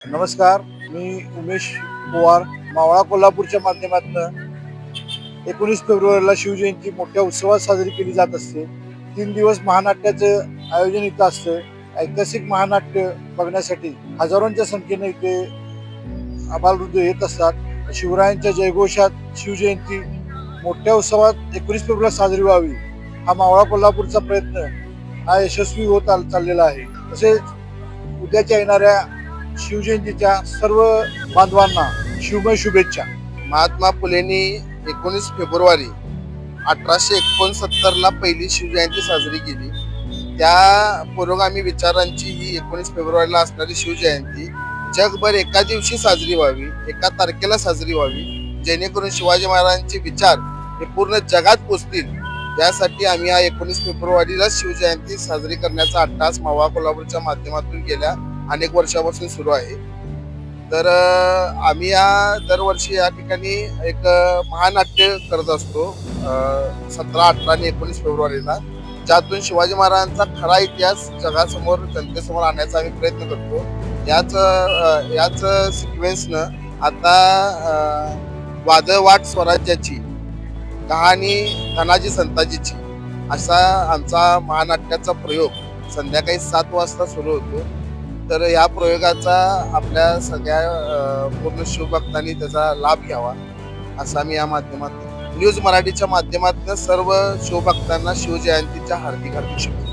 नमस्कार, मी उमेश पवार मावळा कोल्हापूरच्या माध्यमातून 19 फेब्रुवारीला शिवजयंती मोठ्या उत्सवात साजरी केली जात असते. 3 दिवस महानाट्याचं आयोजन इथं असतं. ऐतिहासिक महानाट्य बघण्यासाठी हजारोंच्या संख्येने इथे आबालवृद्ध येत असतात. शिवरायांच्या जयघोषात शिवजयंती मोठ्या उत्सवात 19 फेब्रुवारी साजरी व्हावी हा मावळा कोल्हापूरचा प्रयत्न हा यशस्वी होत चाललेला आहे. तसेच उद्याच्या येणाऱ्या शिवजयंतीच्या सर्व बांधवांना शिवमय शुभेच्छा. महात्मा फुलेंनी 19 फेब्रुवारी 1869ला पहिली शिवजयंती साजरी केली. त्या पुरोगामी विचारांची ही 19 फेब्रुवारीला असणारी शिवजयंती जगभर एका दिवशी साजरी व्हावी, एका तारखेला साजरी व्हावी, जेणेकरून शिवाजी महाराजांचे विचार हे पूर्ण जगात पोचतील. यासाठी आम्ही हा 19 फेब्रुवारीला शिवजयंती साजरी करण्याचा अट्टाहास मावळा कोल्हापूरच्या माध्यमातून गेल्या अनेक वर्षापासून सुरू आहे. तर आम्ही या दरवर्षी या ठिकाणी एक महानाट्य करत असतो 17, 18 आणि 19 फेब्रुवारीला, ज्यातून शिवाजी महाराजांचा खरा इतिहास जगासमोर जनतेसमोर आणण्याचा आम्ही प्रयत्न करतो. याच सिक्वेन्सनं आता वादळवाट स्वराज्याची कहाणी धनाजी संताजीची असा आमचा महानाट्याचा प्रयोग संध्याकाळी 7 वाजता सुरू होतो. तर या प्रयोगाचा आपल्या सगळ्या पूर्ण शिवभक्तांनी त्याचा लाभ घ्यावा असा मी या माध्यमातून न्यूज मराठीच्या माध्यमातून सर्व शिवभक्तांना शिवजयंतीच्या हार्दिक शुभेच्छा.